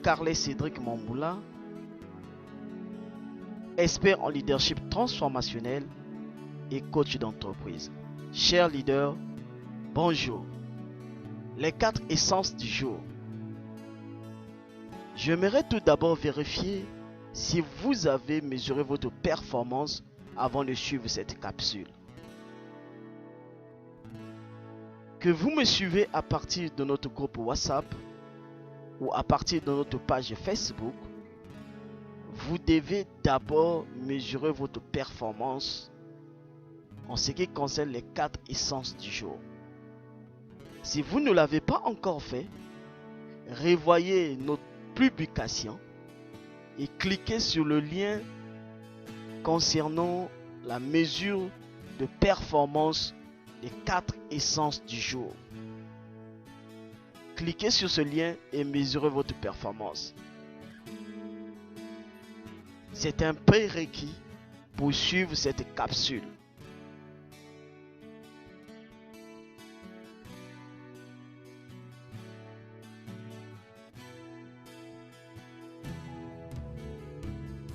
Carlet Cédric Mamboula, expert en leadership transformationnel et coach d'entreprise. Chers leaders, bonjour. Les 4 essences du jour. J'aimerais tout d'abord vérifier si vous avez mesuré votre performance avant de suivre cette capsule. Que vous me suivez à partir de notre groupe WhatsApp ou à partir de notre page Facebook, vous devez d'abord mesurer votre performance en ce qui concerne les 4 essences du jour. Si vous ne l'avez pas encore fait, revoyez notre publication et cliquez sur le lien concernant la mesure de performance des 4 essences du jour. Cliquez sur ce lien et mesurez votre performance. C'est un prérequis pour suivre cette capsule.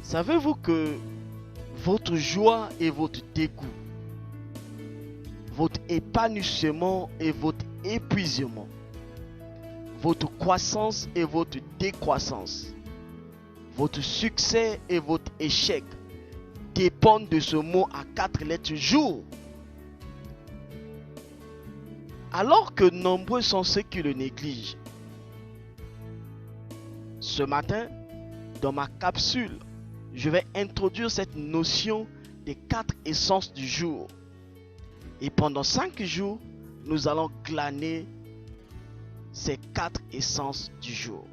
Savez-vous que votre joie et votre dégoût, votre épanouissement et votre épuisement, votre croissance et votre décroissance, votre succès et votre échec dépendent de ce mot à 4 lettres jour? Alors que nombreux sont ceux qui le négligent. Ce matin, dans ma capsule, je vais introduire cette notion des 4 essences du jour. Et pendant 5 jours, nous allons glaner ces 4 essences du jour.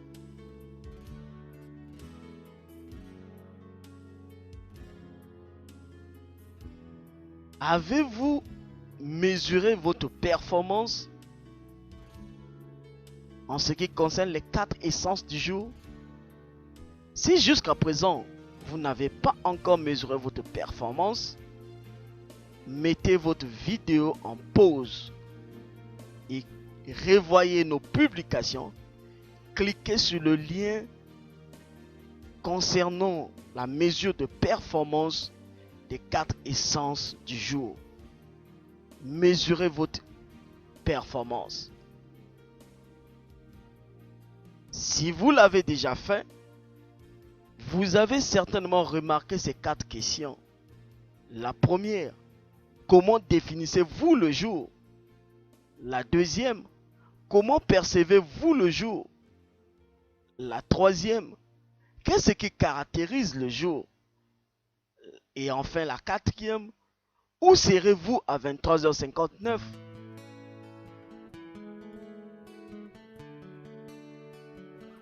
Avez-vous mesuré votre performance en ce qui concerne les 4 essences du jour? Si jusqu'à présent, vous n'avez pas encore mesuré votre performance, mettez votre vidéo en pause et revoyez nos publications. Cliquez sur le lien concernant la mesure de performance des 4 essences du jour. Mesurez votre performance. Si vous l'avez déjà fait, vous avez certainement remarqué ces 4 questions. La première, comment définissez-vous le jour? La deuxième, comment percevez-vous le jour? La troisième, qu'est-ce qui caractérise le jour? Et enfin la quatrième, où serez-vous à 23h59?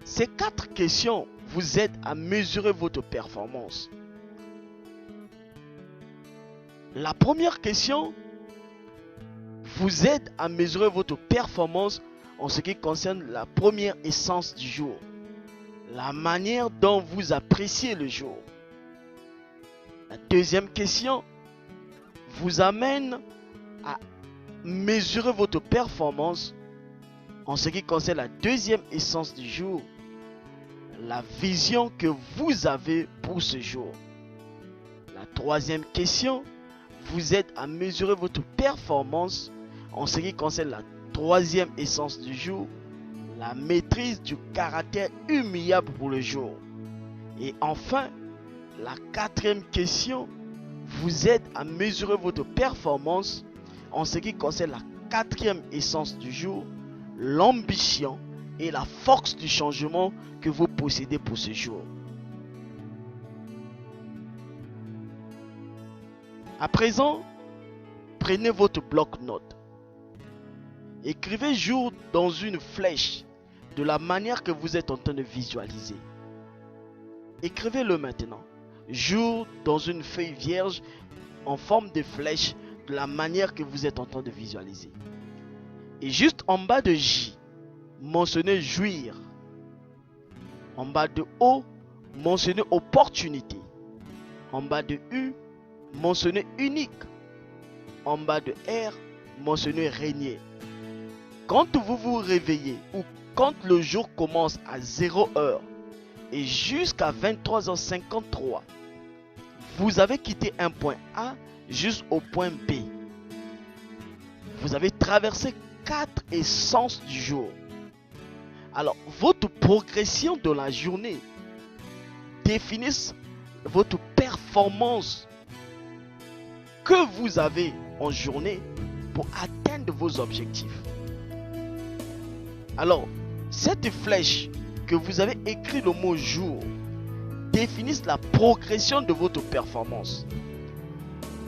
Ces 4 questions vous aident à mesurer votre performance. La première question vous aide à mesurer votre performance en ce qui concerne la première essence du jour, la manière dont vous appréciez le jour. La deuxième question vous amène à mesurer votre performance en ce qui concerne la deuxième essence du jour, la vision que vous avez pour ce jour. La troisième question vous aide à mesurer votre performance en ce qui concerne la troisième essence du jour, la maîtrise du caractère humiliable pour le jour. Et enfin, la quatrième question vous aide à mesurer votre performance en ce qui concerne la quatrième essence du jour, l'ambition et la force du changement que vous possédez pour ce jour. À présent, prenez votre bloc-notes. Écrivez jour dans une flèche de la manière que vous êtes en train de visualiser. Écrivez-le maintenant. Jour dans une feuille vierge en forme de flèche de la manière que vous êtes en train de visualiser. Et juste en bas de J, mentionnez jouir. En bas de O, mentionnez opportunité. En bas de U, mentionnez unique. En bas de R, mentionnez régner. Quand vous vous réveillez ou quand le jour commence à 0 heure, et jusqu'à 23h53, vous avez quitté un point A jusqu'au point B. Vous avez traversé 4 essences du jour. Alors, votre progression de la journée définit votre performance que vous avez en journée pour atteindre vos objectifs. Alors, cette flèche que vous avez écrit le mot jour définit la progression de votre performance.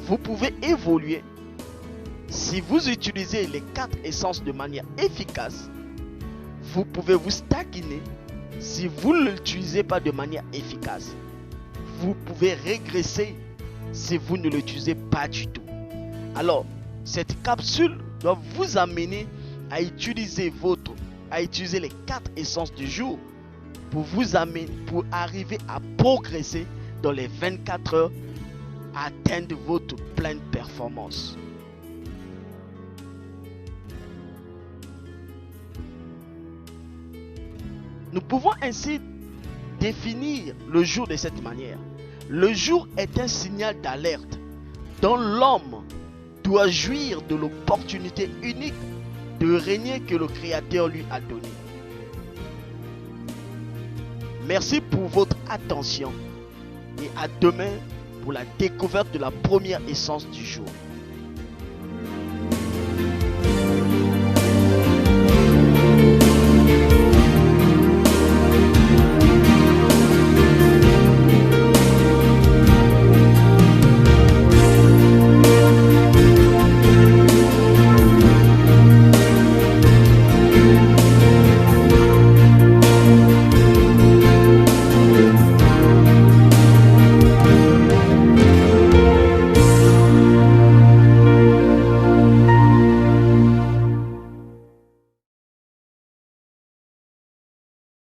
Vous pouvez évoluer si vous utilisez les 4 essences de manière efficace. Vous pouvez vous stagner si vous ne l'utilisez pas de manière efficace. Vous pouvez régresser si vous ne l'utilisez pas du tout. Alors, cette capsule doit vous amener à utiliser les 4 essences du jour pour vous amener, pour arriver à progresser dans les 24 heures, atteindre votre pleine performance. Nous pouvons ainsi définir le jour de cette manière. Le jour est un signal d'alerte dont l'homme doit jouir de l'opportunité unique de régner que le Créateur lui a donnée. Merci pour votre attention et à demain pour la découverte de la première essence du jour.